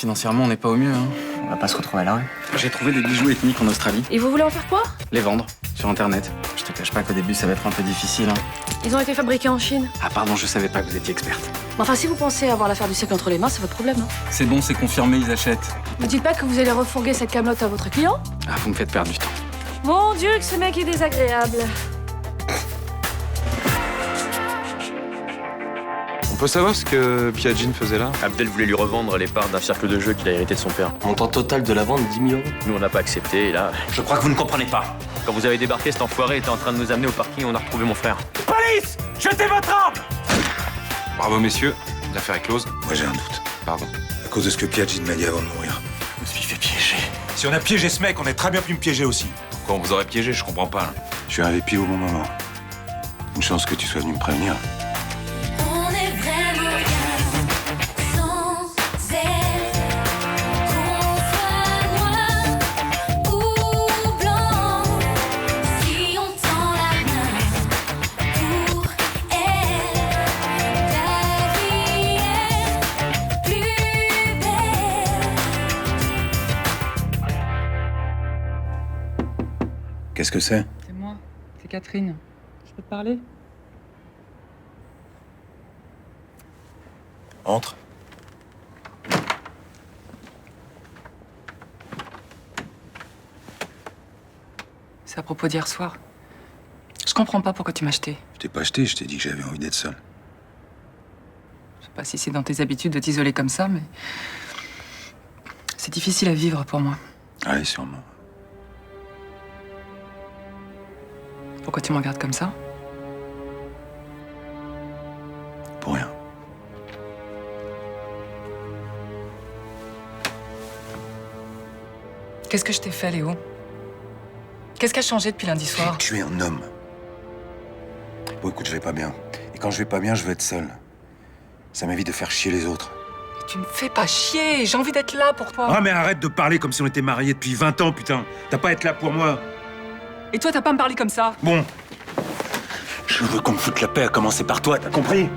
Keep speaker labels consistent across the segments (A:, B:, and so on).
A: financièrement, on n'est pas au mieux. Hein.
B: On va pas se retrouver à la rue.
A: J'ai trouvé des bijoux ethniques en Australie.
C: Et vous voulez en faire quoi?
A: Les vendre sur Internet. Je te cache pas qu'au début, ça va être un peu difficile. Hein.
C: Ils ont été fabriqués en Chine.
A: Ah pardon, je savais pas que vous étiez experte.
C: Enfin, si vous pensez avoir l'affaire du siècle entre les mains, c'est votre problème. Hein.
A: C'est bon, c'est confirmé, ils achètent.
C: Ne dites pas que vous allez refourguer cette camelote à votre client?
A: Ah, vous me faites perdre du temps.
C: Mon Dieu, que ce mec est désagréable.
D: On peut savoir ce que Piagin faisait là?
E: Abdel voulait lui revendre les parts d'un cercle de jeu qu'il a hérité de son père.
B: Montant total de la vente, 10 000 €.
E: Nous, on n'a pas accepté, et là,
B: Je crois que vous ne comprenez pas.
E: quand vous avez débarqué, cet enfoiré était en train de nous amener au parking, on a retrouvé mon frère.
F: Police! Jetez votre arme!
D: Bravo, messieurs. L'affaire est close.
G: Moi j'ai un doute.
D: Pardon.
G: À cause de ce que Piagin m'a dit avant de mourir.
F: Je me suis fait piéger. Si on a piégé ce mec, on a très bien pu me piéger aussi.
D: Pourquoi on vous aurait piégé? Je comprends pas.
G: Je suis arrivé pile au bon moment. Une chance que tu sois venu me prévenir.
H: On est vraiment bien sans elle. Qu'on soit noir ou blanc, si on tend la main pour elle, la vie est plus belle.
G: Qu'est-ce que c'est?
I: C'est moi, c'est Catherine. Je peux te parler?
G: Entre.
I: C'est à propos d'hier soir. Je comprends pas pourquoi tu m'as acheté.
G: Je t'ai pas acheté, je t'ai dit que j'avais envie d'être seul.
I: Je sais pas si c'est dans tes habitudes de t'isoler comme ça, mais c'est difficile à vivre pour moi.
G: Allez, sûrement.
I: Pourquoi tu me regardes comme ça?
G: Pour rien.
I: Qu'est-ce que je t'ai fait, Léo? Qu'est-ce qui a changé depuis lundi soir?
G: Tu es un homme. Bon, écoute, je vais pas bien. Et quand je vais pas bien, je veux être seul. Ça m'évite de faire chier les autres.
I: Tu me fais pas chier, j'ai envie d'être là pour toi.
F: Ah mais arrête de parler comme si on était mariés depuis 20 ans, putain. T'as pas à être là pour moi.
I: Et toi, t'as pas à me parler comme ça.
F: Bon.
G: Je veux qu'on me foute la paix, à commencer par toi, t'as compris?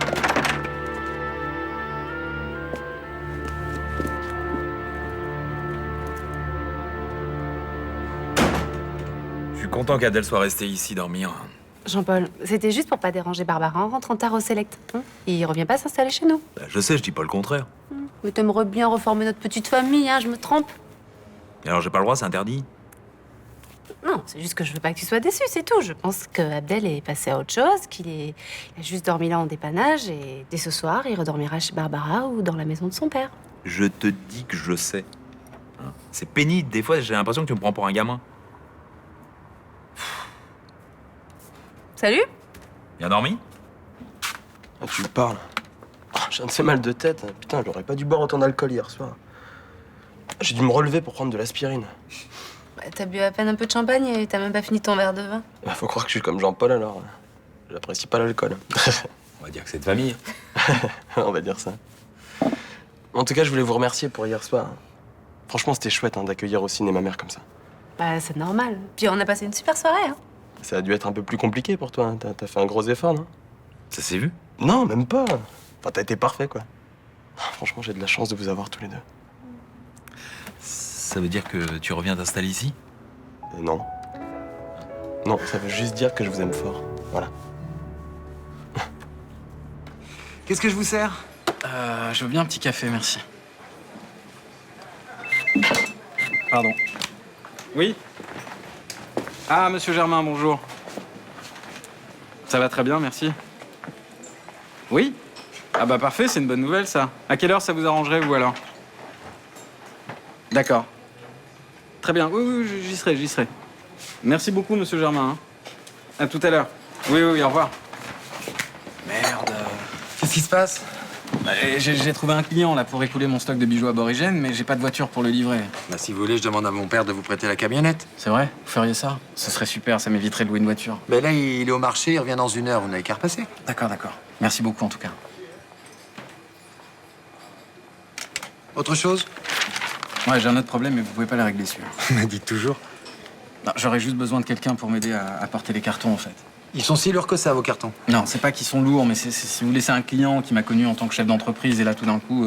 J: Je suis content qu'Adèle soit restée ici dormir.
K: Jean-Paul, c'était juste pour pas déranger Barbara en rentrant tard au Select. Hein, il revient pas s'installer chez nous.
J: Bah, je sais, je dis pas le contraire.
K: Mais t'aimerais bien reformer notre petite famille, hein, je me trompe.
J: Et alors j'ai pas le droit, c'est interdit.
K: Non, c'est juste que je veux pas que tu sois déçu, c'est tout. Je pense que Abdel est passé à autre chose, il a juste dormi là en dépannage et dès ce soir, il redormira chez Barbara ou dans la maison de son père.
J: Je te dis que je sais. Hein, c'est pénible, des fois j'ai l'impression que tu me prends pour un gamin.
K: Salut.
J: Bien dormi?
B: Ah, tu me parles. J'ai un de ces mal de tête. Putain, j'aurais pas dû boire autant d'alcool hier soir. J'ai dû me relever pour prendre de l'aspirine.
K: Bah, t'as bu à peine un peu de champagne et t'as même pas fini ton verre de vin.
B: Bah, faut croire que je suis comme Jean-Paul alors. J'apprécie pas l'alcool.
J: On va dire que c'est de famille.
B: On va dire ça. En tout cas, je voulais vous remercier pour hier soir. Franchement, c'était chouette d'accueillir au ciné ma mère comme ça.
K: Bah, c'est normal. Puis on a passé une super soirée, hein.
B: Ça a dû être un peu plus compliqué pour toi. T'as fait un gros effort, non?
J: Ça s'est vu?
B: Non, même pas. Enfin, t'as été parfait, quoi. Franchement, j'ai de la chance de vous avoir tous les deux.
J: Ça veut dire que tu reviens t'installer ici?
B: Non. Non, ça veut juste dire que je vous aime fort. Voilà.
A: Qu'est-ce que je vous sers? Je veux bien un petit café, merci. Pardon. Oui? Ah, monsieur Germain, bonjour. Ça va très bien, merci. Oui? Ah bah parfait, c'est une bonne nouvelle, ça. À quelle heure ça vous arrangerait, vous, alors? D'accord. Très bien, oui, j'y serai, j'y serai. Merci beaucoup, monsieur Germain. Hein. À tout à l'heure. Oui, au revoir. Merde. Qu'est-ce qui se passe? Bah, j'ai trouvé un client, là, pour écouler mon stock de bijoux aborigènes, mais j'ai pas de voiture pour le livrer.
L: Bah, si vous voulez, je demande à mon père de vous prêter la camionnette.
A: C'est vrai? Vous feriez ça? Ce serait super, ça m'éviterait de louer une voiture.
L: Mais là, il est au marché, il revient dans 1 heure, vous n'avez qu'à repasser.
A: D'accord. Merci beaucoup, en tout cas.
L: Autre chose?
A: Ouais, j'ai un autre problème, mais vous pouvez pas le régler, celui-là.
L: Mais dites toujours.
A: Non, j'aurais juste besoin de quelqu'un pour m'aider à porter les cartons, en fait.
L: Ils sont si lourds que ça, vos cartons.
A: Non, c'est pas qu'ils sont lourds, mais c'est si vous voulez, c'est un client qui m'a connu en tant que chef d'entreprise, et là, tout d'un coup,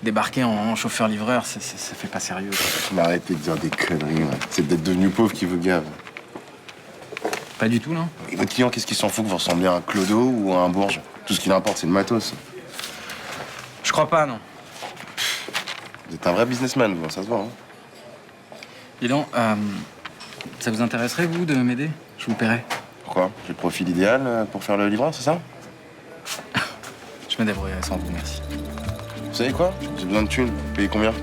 A: Débarquer en chauffeur-livreur, ça fait pas sérieux.
M: Mais arrêtez de dire des conneries, ouais. C'est d'être devenu pauvre qui vous gave.
A: Pas du tout, non?
M: Et votre client, qu'est-ce qu'il s'en fout que vous ressemblez à un clodo ou à un bourge? Tout ce qui l'importe, c'est le matos.
A: Je crois pas, non.
M: Vous êtes un vrai businessman, vous, ça se voit, hein.
A: Dis donc, ça vous intéresserait, vous, de m'aider? Je vous paierai.
M: Pourquoi? J'ai le profil idéal pour faire le livreur, c'est ça?
A: Je me débrouillerai sans vous, merci.
M: Vous savez quoi? J'ai besoin de thunes. Vous payez combien?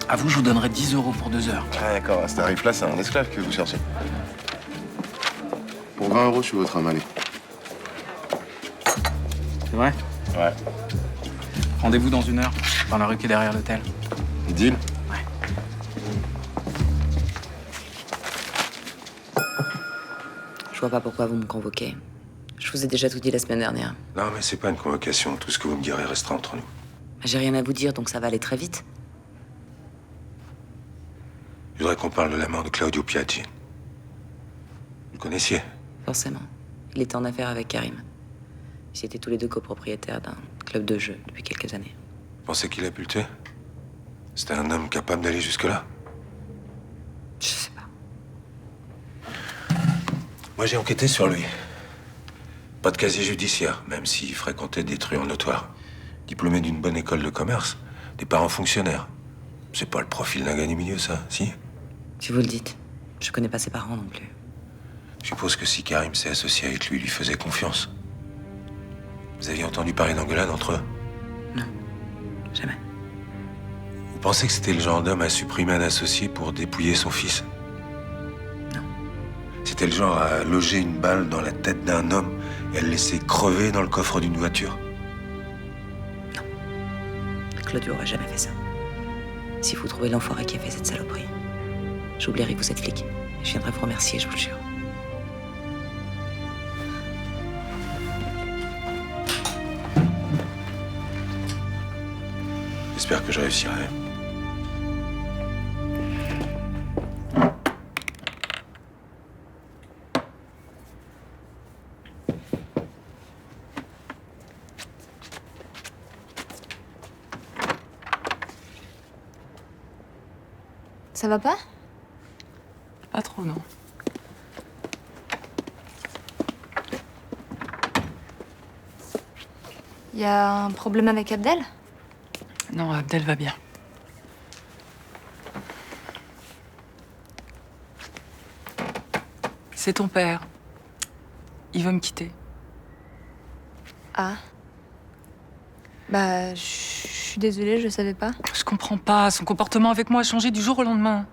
A: À vous, je vous donnerai 10 € pour 2 heures.
M: Ah d'accord, à ce tarif-là, c'est un esclave que vous cherchez. Pour 20 €, je suis votre homme, allez.
A: C'est vrai?
M: Ouais.
A: Rendez-vous dans 1 heure, dans la rue qui est derrière l'hôtel.
M: Deal?
A: Ouais.
N: Je vois pas pourquoi vous me convoquez. Je vous ai déjà tout dit la semaine dernière.
G: Non, mais c'est pas une convocation. Tout ce que vous me direz restera entre nous.
N: J'ai rien à vous dire, donc ça va aller très vite.
G: Je voudrais qu'on parle de la mort de Claudio Piaggi. Vous le connaissiez?
N: Forcément. Il était en affaire avec Karim. Ils étaient tous les deux copropriétaires d'un club de jeu depuis quelques années.
G: Vous pensez qu'il a pu le tuer? C'était un homme capable d'aller jusque-là?
N: Je sais pas.
G: Moi, j'ai enquêté sur lui. Pas de casier judiciaire, même s'il fréquentait des truands notoires. Diplômé d'une bonne école de commerce, des parents fonctionnaires. C'est pas le profil d'un gars du milieu, ça, si?
N: Si vous le dites. Je connais pas ses parents non plus.
G: Je suppose que si Karim s'est associé avec lui, il lui faisait confiance. Vous aviez entendu parler d'engueulade entre eux?
N: Non. Jamais.
G: Vous pensez que c'était le genre d'homme à supprimer un associé pour dépouiller son fils?
N: Non.
G: C'était le genre à loger une balle dans la tête d'un homme et à le laisser crever dans le coffre d'une voiture?
N: Claudio aurait jamais fait ça. Si vous trouvez l'enfoiré qui a fait cette saloperie, j'oublierai que vous êtes flic. Je viendrai vous remercier, je vous le jure.
G: J'espère que je réussirai.
C: Ça va pas?
I: Pas trop, non.
C: Y a un problème avec Abdel?
I: Non, Abdel va bien. C'est ton père. Il veut me quitter.
C: Ah. Bah, je suis désolée, je savais pas.
I: Je comprends pas. Son comportement avec moi a changé du jour au lendemain.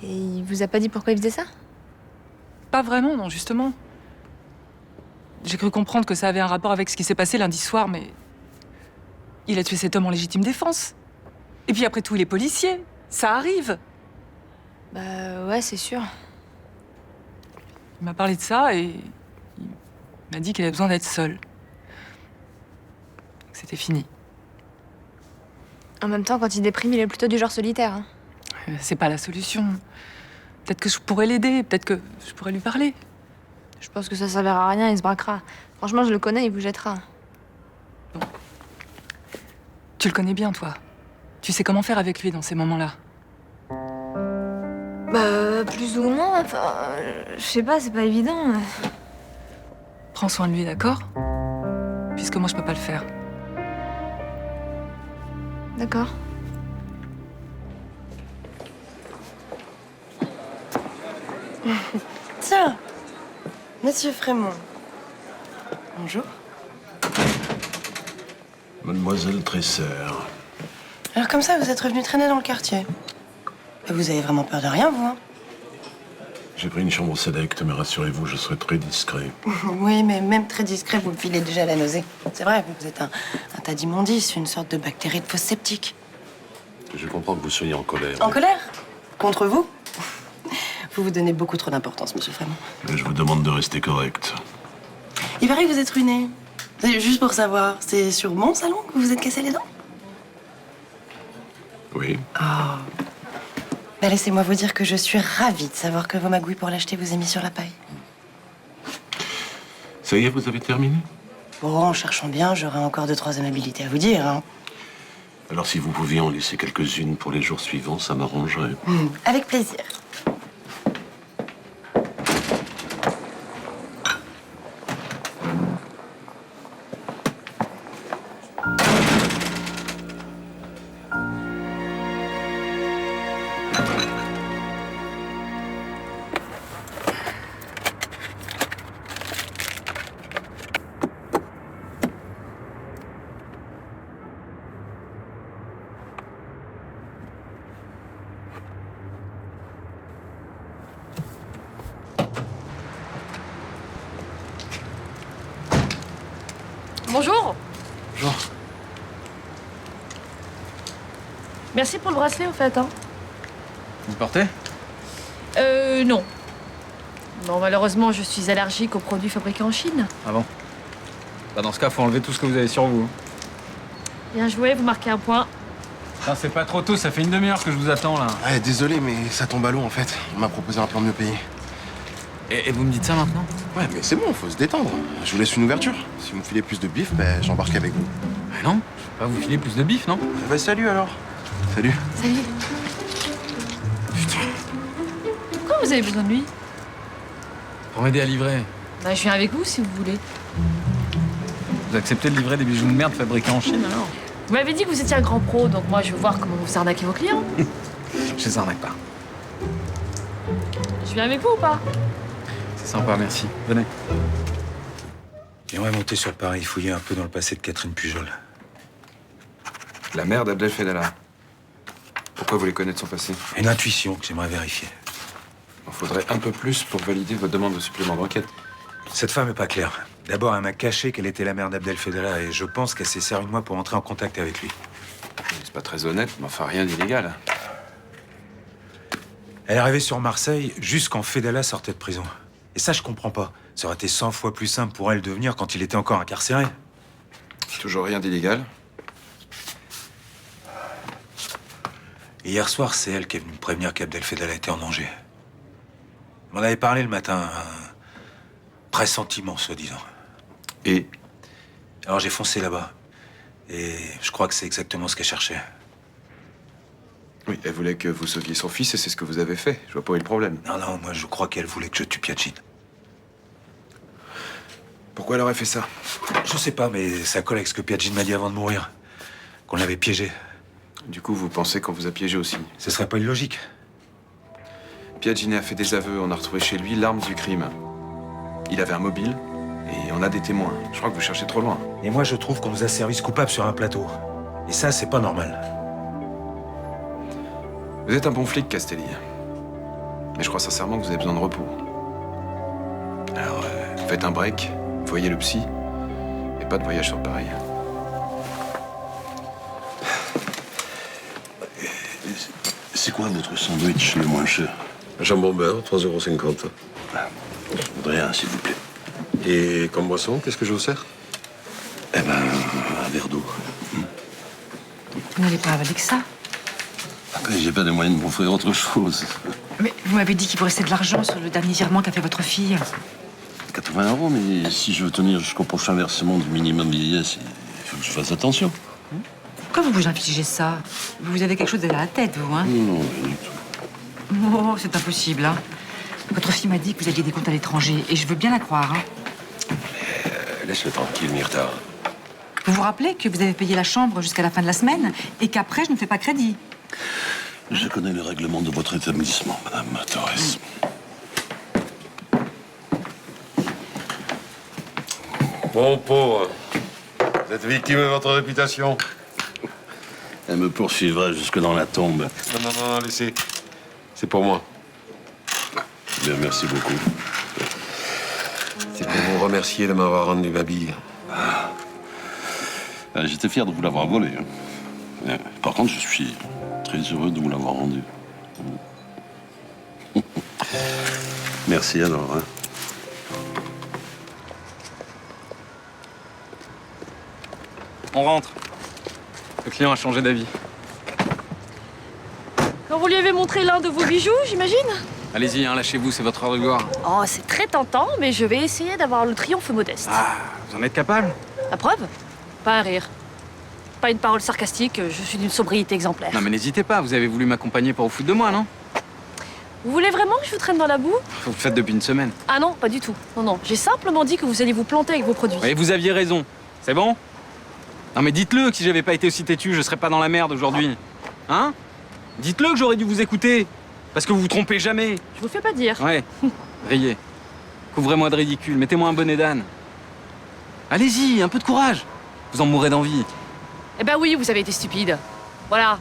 C: Et il vous a pas dit pourquoi il faisait ça?
I: Pas vraiment, non, justement. J'ai cru comprendre que ça avait un rapport avec ce qui s'est passé lundi soir, mais... Il a tué cet homme en légitime défense. Et puis après tout, il est policier. Ça arrive.
C: Bah ouais, c'est sûr.
I: Il m'a parlé de ça et... Il m'a dit qu'il avait besoin d'être seul. Donc c'était fini.
C: En même temps, quand il déprime, il est plutôt du genre solitaire. Hein.
I: C'est pas la solution. Peut-être que je pourrais l'aider, peut-être que je pourrais lui parler.
C: Je pense que ça servira à rien, il se braquera. Franchement, je le connais, il vous jettera.
I: Bon. Tu le connais bien, toi. Tu sais comment faire avec lui dans ces moments-là.
C: Bah, plus ou moins, enfin... je sais pas, c'est pas évident.
I: Prends soin de lui, d'accord? Puisque moi, je peux pas le faire.
C: D'accord.
O: Tiens, Monsieur Frémont. Bonjour.
P: Mademoiselle Tresseur.
O: Alors comme ça, vous êtes revenu traîner dans le quartier. Et vous avez vraiment peur de rien, vous, hein?
P: J'ai pris une chambre sélecte, mais rassurez-vous, je serai très discret.
O: Oui, mais même très discret, vous me filez déjà la nausée. C'est vrai, vous êtes un tas d'immondices, une sorte de bactérie de fosse septique.
P: Je comprends que vous soyez en colère.
O: En colère? Contre vous? Vous vous donnez beaucoup trop d'importance, Monsieur Frémont.
P: Mais je vous demande de rester correct.
O: Il paraît que vous êtes ruiné. Juste pour savoir, c'est sur mon salon que vous vous êtes cassé les dents?
P: Oui.
O: Ah. Bah, laissez-moi vous dire que je suis ravie de savoir que vos magouilles pour l'acheter vous a mis sur la paille.
P: Ça y est, vous avez terminé?
O: Bon, en cherchant bien, j'aurai encore 2-3 amabilités à vous dire, hein.
P: Alors si vous pouviez en laisser quelques-unes pour les jours suivants, ça m'arrangerait.
O: Avec plaisir.
Q: Bonjour.
A: Bonjour.
Q: Merci pour le bracelet, en fait. Hein.
A: Vous le portez?
Q: Non. Non, malheureusement, je suis allergique aux produits fabriqués en Chine.
A: Ah bon? Bah dans ce cas, faut enlever tout ce que vous avez sur vous.
Q: Bien joué, vous marquez un point.
A: Non, c'est pas trop tôt, ça fait une demi-heure que je vous attends, là.
B: Ouais, désolé, mais ça tombe à l'eau, en fait. Il m'a proposé un plan mieux payé.
A: Et vous me dites ça maintenant?
B: Ouais, mais c'est bon, faut se détendre. Je vous laisse une ouverture. Si vous me filez plus de bif, ben, j'embarque avec vous.
A: Mais non, je vais pas vous filer plus de bif, non?
B: Bah salut alors. Salut.
Q: Salut. Pourquoi vous avez besoin de lui?
A: Pour m'aider à livrer.
Q: Bah, je viens avec vous, si vous voulles.
A: Vous acceptez de livrer des bijoux de merde fabriqués en Chine, alors?
Q: Vous m'avez dit que vous étiez un grand pro, donc moi, je veux voir comment vous arnaquez vos clients.
A: Je les arnaque pas.
Q: Je viens avec vous ou pas?
A: C'est sympa, merci. Venez.
G: J'aimerais monter sur Paris, fouiller un peu dans le passé de Catherine Pujol.
D: La mère d'Abdel Fedala. Pourquoi vous voulez connaître son passé?
G: Une intuition que j'aimerais vérifier.
D: Il faudrait un peu plus pour valider votre demande de supplément d'enquête.
G: Cette femme est pas claire. D'abord, elle m'a caché qu'elle était la mère d'Abdel Fedala et je pense qu'elle s'est servie de moi pour entrer en contact avec lui.
D: C'est pas très honnête, mais enfin rien d'illégal.
G: Elle est arrivée sur Marseille juste quand Fedala sortait de prison. Et ça, je comprends pas. Ça aurait été 100 fois plus simple pour elle de venir quand il était encore incarcéré.
D: Toujours rien d'illégal.
G: Et hier soir, c'est elle qui est venue me prévenir qu'Abdel Fedala était en danger. Elle m'en avait parlé le matin. Un pressentiment, soi-disant.
D: Et?
G: Alors j'ai foncé là-bas. Et je crois que c'est exactement ce qu'elle cherchait.
D: Oui, elle voulait que vous sauviez son fils et c'est ce que vous avez fait. Je vois pas où est le problème.
G: Non, non, moi je crois qu'elle voulait que je tue Piagine.
D: Pourquoi elle aurait fait ça?
G: Je sais pas, mais ça colle avec ce que Piagine m'a dit avant de mourir. Qu'on l'avait piégé.
D: Du coup, vous pensez qu'on vous a piégé aussi?
G: Ce serait pas illogique.
D: Piagine a fait des aveux, on a retrouvé chez lui l'arme du crime. Il avait un mobile et on a des témoins. Je crois que vous cherchez trop loin.
G: Et moi je trouve qu'on nous a servi ce coupable sur un plateau. Et ça, c'est pas normal.
D: Vous êtes un bon flic, Castelli. Mais je crois sincèrement que vous avez besoin de repos. Alors, faites un break, voyez le psy, et pas de voyage sur Paris.
P: C'est quoi votre sandwich le moins cher? Jambon beurre, 3,50 €. Je voudrais un, s'il vous plaît. Et comme boisson, qu'est-ce que je vous sers? Eh ben, un verre d'eau.
N: Vous n'allez pas avaler que ça.
P: J'ai pas de moyen de m'offrir autre chose.
N: Mais vous m'avez dit qu'il vous restait de l'argent sur le dernier virement qu'a fait votre fille.
P: 80 €, mais si je veux tenir jusqu'au prochain versement du minimum vieillesse, il faut que je fasse attention.
N: Pourquoi vous vous infligez ça? Vous avez quelque chose derrière la tête, vous, hein?
P: Non, rien du tout.
N: Oh, c'est impossible, hein. Votre fille m'a dit que vous aviez des comptes à l'étranger, et je veux bien la croire, hein.
P: Laisse-le tranquille, Myrta.
N: Vous vous rappelez que vous avez payé la chambre jusqu'à la fin de la semaine, et qu'après, je ne fais pas crédit?
P: Je connais le règlement de votre établissement, Madame Torres. Bon, pauvre. Vous êtes victime de votre réputation. Elle me poursuivra jusque dans la tombe. Non, laissez. C'est pour moi. Bien, merci beaucoup. C'est pour vous remercier de m'avoir rendu ma bille. J'étais fier de vous l'avoir volé. Par contre, je suis très heureux de vous l'avoir rendu. Merci alors. Hein.
A: On rentre. Le client a changé d'avis.
Q: Quand vous lui avez montré l'un de vos bijoux, j'imagine?
A: Allez-y, hein, lâchez-vous, c'est votre heure de gloire.
Q: Oh, c'est très tentant, mais je vais essayer d'avoir le triomphe modeste.
A: Ah, vous en êtes capable?
Q: La preuve? Pas un rire. Pas une parole sarcastique, je suis d'une sobriété exemplaire.
A: Non mais n'hésitez pas, vous avez voulu m'accompagner pour vous foutre de moi, non?
Q: Vous voulez vraiment que je vous traîne dans la boue?
A: Vous le faites depuis une semaine.
Q: Ah non, pas du tout. Non, non. J'ai simplement dit que vous alliez vous planter avec vos produits.
A: Et vous aviez raison. C'est bon? Non mais dites-le que si j'avais pas été aussi têtu, je serais pas dans la merde aujourd'hui. Hein? Dites-le que j'aurais dû vous écouter. Parce que vous vous trompez jamais.
Q: Je vous fais pas dire.
A: Ouais. Riez. Couvrez-moi de ridicule. Mettez-moi un bonnet d'âne. Allez-y, un peu de courage. Vous en mourrez d'envie.
Q: Eh ben oui, vous avez été stupide. Voilà.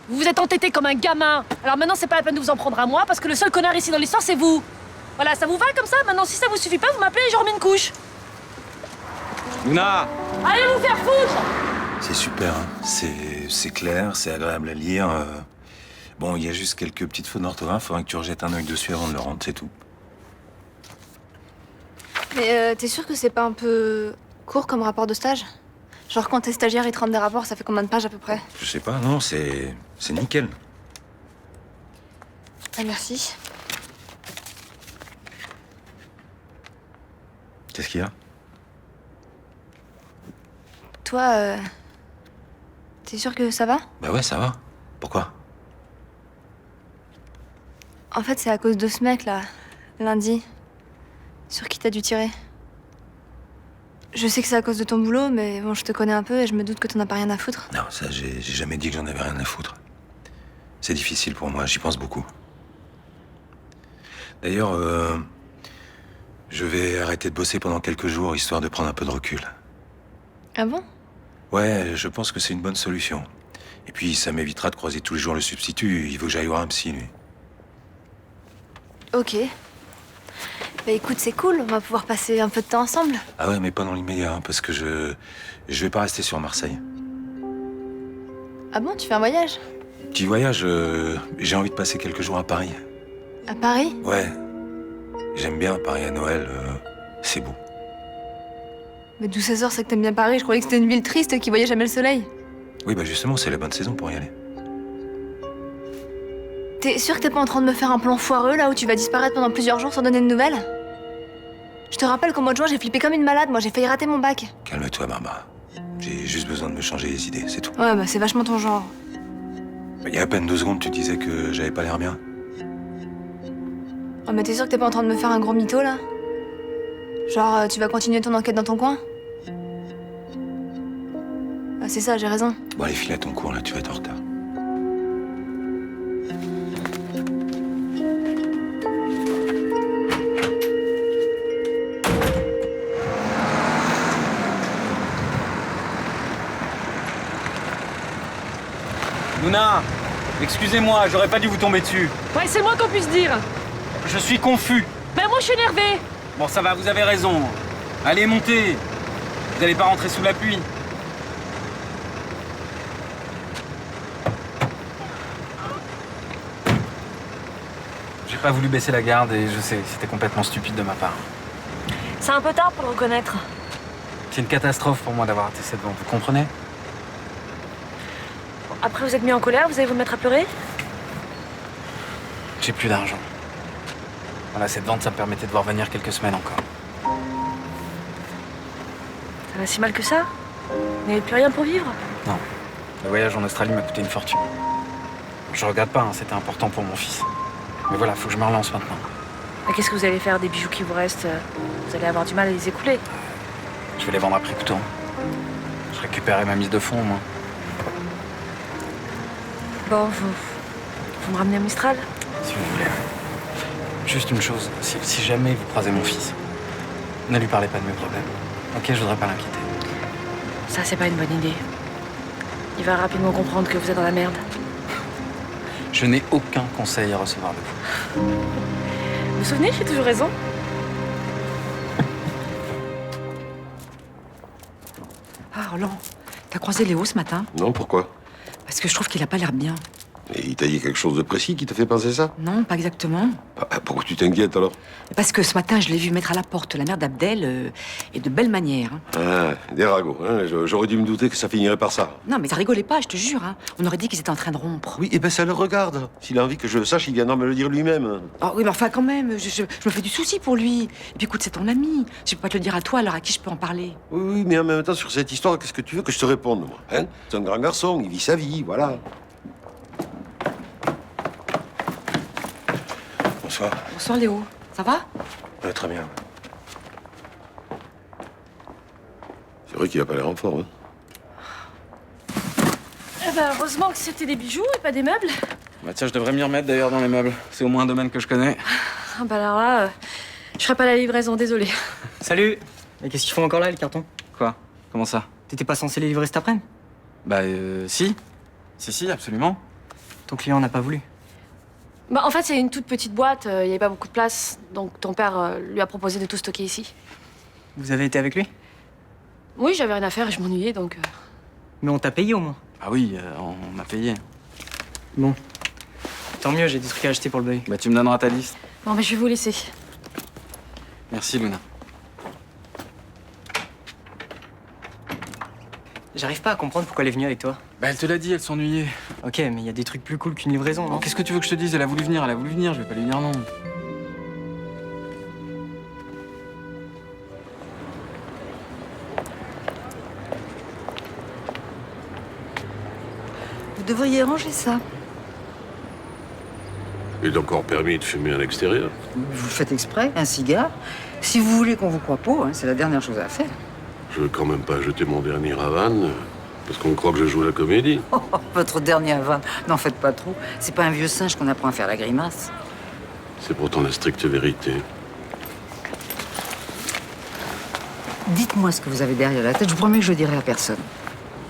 Q: Vous vous êtes entêté comme un gamin. Alors maintenant, c'est pas la peine de vous en prendre à moi, parce que le seul connard ici dans l'histoire, c'est vous. Voilà, ça vous va comme ça? Maintenant, si ça vous suffit pas, vous m'appelez et je remets une couche.
A: Luna!
Q: Allez vous faire foutre!
G: C'est super, hein. C'est clair, c'est agréable à lire. Bon, il y a juste quelques petites fautes d'orthographe, faudra que tu rejettes un œil dessus avant de le rendre, c'est tout.
C: Mais t'es sûr que c'est pas un peu court comme rapport de stage? Genre quand t'es stagiaire, ils te rendent des rapports, ça fait combien de pages à peu près?
G: Je sais pas, non, c'est nickel.
C: Ah merci.
G: Qu'est-ce qu'il y a?
C: Toi, t'es sûr que ça va?
G: Bah ouais, ça va. Pourquoi?
C: En fait, c'est à cause de ce mec là, lundi, sur qui t'as dû tirer. Je sais que c'est à cause de ton boulot, mais bon, je te connais un peu et je me doute que t'en as pas rien à foutre.
G: Non, ça, j'ai jamais dit que j'en avais rien à foutre. C'est difficile pour moi, j'y pense beaucoup. D'ailleurs, je vais arrêter de bosser pendant quelques jours, histoire de prendre un peu de recul.
C: Ah bon?
G: Ouais, je pense que c'est une bonne solution. Et puis, ça m'évitera de croiser tous les jours le substitut. Il faut que j'aille voir un psy, lui.
C: Ok. Bah écoute, c'est cool, on va pouvoir passer un peu de temps ensemble.
G: Ah ouais, mais pas dans l'immédiat, hein, parce que je vais pas rester sur Marseille.
C: Ah bon, tu fais un voyage?
G: Petit voyage, j'ai envie de passer quelques jours à Paris.
C: À Paris?
G: Ouais. J'aime bien Paris à Noël, c'est beau.
C: Mais d'où ça sort, c'est que t'aimes bien Paris? Je croyais que c'était une ville triste qui voyait jamais le soleil.
G: Oui, bah justement, c'est la bonne saison pour y aller.
C: T'es sûr que t'es pas en train de me faire un plan foireux là où tu vas disparaître pendant plusieurs jours sans donner de nouvelles? Je te rappelle qu'au mois de juin, j'ai flippé comme une malade, moi j'ai failli rater mon bac.
G: Calme-toi, Barbara. J'ai juste besoin de me changer les idées, c'est tout.
C: Ouais, bah c'est vachement ton genre.
G: Il y a à peine 2 secondes, tu disais que j'avais pas l'air bien.
C: Oh, mais t'es sûr que t'es pas en train de me faire un gros mytho là? Genre, tu vas continuer ton enquête dans ton coin? Ah, c'est ça, j'ai raison.
G: Bon, allez, file à ton cours, là, tu vas être en retard.
A: Luna! Excusez-moi, j'aurais pas dû vous tomber dessus.
Q: Ouais, c'est le moins qu'on puisse dire.
A: Je suis confus.
Q: Ben moi, je suis énervée.
A: Bon, ça va, vous avez raison. Allez, montez. Vous allez pas rentrer sous la pluie. J'ai pas voulu baisser la garde et je sais, c'était complètement stupide de ma part.
Q: C'est un peu tard pour le reconnaître.
A: C'est une catastrophe pour moi d'avoir raté cette vente, vous comprenez?
Q: Après, vous êtes mis en colère, vous allez vous mettre à pleurer?
A: J'ai plus d'argent. Voilà, cette vente, ça me permettait de voir venir quelques semaines encore.
Q: Ça va si mal que ça? Vous n'avez plus rien pour vivre?
A: Non. Le voyage en Australie m'a coûté une fortune. Je regrette pas, hein, c'était important pour mon fils. Mais voilà, faut que je me relance maintenant.
Q: Ah, qu'est-ce que vous allez faire des bijoux qui vous restent? Vous allez avoir du mal à les écouler.
A: Je vais les vendre à prix coûtant. Je récupérerai ma mise de fonds, au moins.
Q: Bon, vous me ramenez à Mistral?
A: Si vous voulez. Juste une chose, si jamais vous croisez mon fils, ne lui parlez pas de mes problèmes. Ok, je voudrais pas l'inquiéter.
Q: Ça, c'est pas une bonne idée. Il va rapidement comprendre que vous êtes dans la merde.
A: Je n'ai aucun conseil à recevoir de vous.
Q: Vous vous souvenez, j'ai toujours raison.
N: Ah, Roland, t'as croisé Léo ce matin?
P: Non, pourquoi?
N: Parce que je trouve qu'il a pas l'air bien.
P: Et il t'a dit quelque chose de précis qui t'a fait penser ça?
N: Non, pas exactement.
P: Pourquoi tu t'inquiètes alors?
N: Parce que ce matin, je l'ai vu mettre à la porte la mère d'Abdel, et de belle manière. Hein.
P: Ah, des ragots. Hein. J'aurais dû me douter que ça finirait par ça.
N: Non, mais ça rigolait pas, je te jure. Hein. On aurait dit qu'ils étaient en train de rompre.
P: Oui, et ben ça le regarde. S'il a envie que je le sache, il viendra me le dire lui-même.
N: Ah oui, mais enfin, quand même, je me fais du souci pour lui. Et puis écoute, c'est ton ami. Je peux pas te le dire à toi, alors à qui je peux en parler?
P: Oui, mais en même temps, sur cette histoire, qu'est-ce que tu veux que je te réponde, moi hein? C'est un grand garçon, il vit sa vie, voilà.
B: Bonsoir.
N: Bonsoir, Léo. Ça va?
B: Ouais, très bien.
P: C'est vrai qu'il a pas l'air en forme. Hein.
Q: Eh ben, heureusement que c'était des bijoux et pas des meubles.
A: Bah tiens, je devrais m'y remettre d'ailleurs dans les meubles. C'est au moins un domaine que je connais.
Q: Ah bah alors là, je ferai pas la livraison, désolé.
R: Salut. Mais qu'est-ce qu'ils font encore là, les cartons?
A: Quoi? Comment ça?
R: T'étais pas censé les livrer cet après-midi?
A: Bah si. Si, absolument.
R: Ton client n'a pas voulu.
Q: Bah en fait, c'est une toute petite boîte, il y avait pas beaucoup de place, donc ton père lui a proposé de tout stocker ici.
R: Vous avez été avec lui?
Q: Oui, j'avais rien à faire et je m'ennuyais, donc...
R: Mais on t'a payé au moins.
A: Ah oui, on m'a payé.
R: Bon. Tant mieux, j'ai des trucs à acheter pour le bail.
A: Bah tu me donneras ta liste.
Q: Bon, mais je vais vous laisser.
A: Merci, Luna.
R: J'arrive pas à comprendre pourquoi elle est venue avec toi.
A: Bah elle te l'a dit, elle s'ennuyait.
R: Ok, mais il y a des trucs plus cool qu'une livraison, non?
A: Qu'est-ce que tu veux que je te dise? Elle a voulu venir, je vais pas lui dire non.
N: Vous devriez ranger ça.
P: Il est encore permis de fumer à l'extérieur.
N: Vous le faites exprès, un cigare. Si vous voulez qu'on vous croie pas, hein, c'est la dernière chose à faire.
P: Je veux quand même pas jeter mon dernier Havane, parce qu'on croit que je joue la comédie.
N: Oh, votre dernier Havane, n'en faites pas trop. C'est pas un vieux singe qu'on apprend à faire la grimace.
P: C'est pourtant la stricte vérité.
N: Dites-moi ce que vous avez derrière la tête, je vous promets que je le dirai à personne.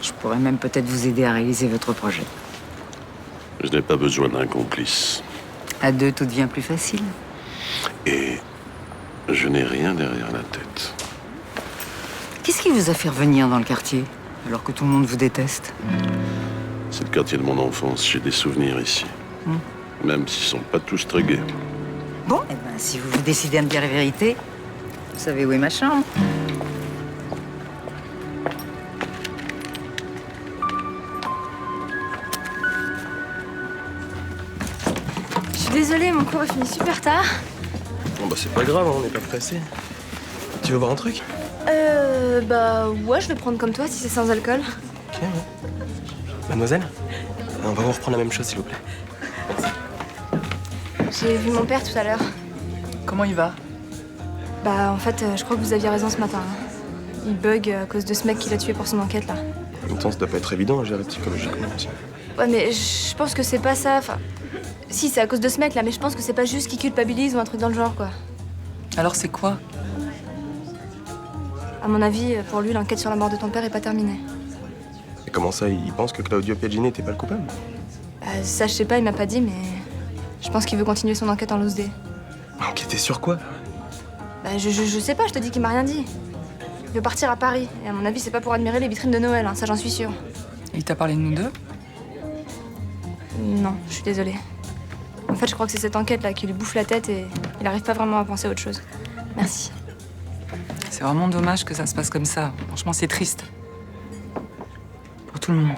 N: Je pourrais même peut-être vous aider à réaliser votre projet.
P: Je n'ai pas besoin d'un complice.
N: À deux, tout devient plus facile.
P: Et je n'ai rien derrière la tête.
N: Qu'est-ce qui vous a fait revenir dans le quartier, alors que tout le monde vous déteste?
P: C'est le quartier de mon enfance, j'ai des souvenirs ici. Même s'ils sont pas tous très gais.
N: Bon, eh ben, si vous vous décidez à me dire la vérité, vous savez où est ma chambre.
C: Je suis désolée, mon cours est fini super tard.
B: Bon bah c'est pas grave, hein, on n'est pas pressé. Tu veux boire un truc?
C: Bah ouais, je vais prendre comme toi si c'est sans alcool.
B: Ok, ouais. Mademoiselle, on va vous reprendre la même chose s'il vous plaît.
C: J'ai vu mon père tout à l'heure.
I: Comment il va?
C: Bah en fait, je crois que vous aviez raison ce matin. Hein. Il bug à cause de ce mec qui l'a tué pour son enquête là.
B: En même temps, ça doit pas être évident à gérer psychologiquement aussi.
C: Ouais, mais je pense que c'est pas ça. Enfin, si, c'est à cause de ce mec là, mais je pense que c'est pas juste qu'il culpabilise ou un truc dans le genre quoi.
I: Alors c'est quoi?
C: À mon avis, pour lui, l'enquête sur la mort de ton père est pas terminée.
B: Et comment ça, il pense que Claudio Piagini n'était pas le coupable?
C: Ça, je sais pas, il m'a pas dit, mais je pense qu'il veut continuer son enquête en loose day.
B: Enquêter sur quoi?
C: Bah, je sais pas, je te dis qu'il m'a rien dit. Il veut partir à Paris, et à mon avis, c'est pas pour admirer les vitrines de Noël, hein, ça j'en suis sûre.
I: Et il t'a parlé de nous deux?
C: Non, je suis désolée. En fait, je crois que c'est cette enquête là qui lui bouffe la tête et il arrive pas vraiment à penser à autre chose. Merci.
I: C'est vraiment dommage que ça se passe comme ça. Franchement, c'est triste. Pour tout le monde.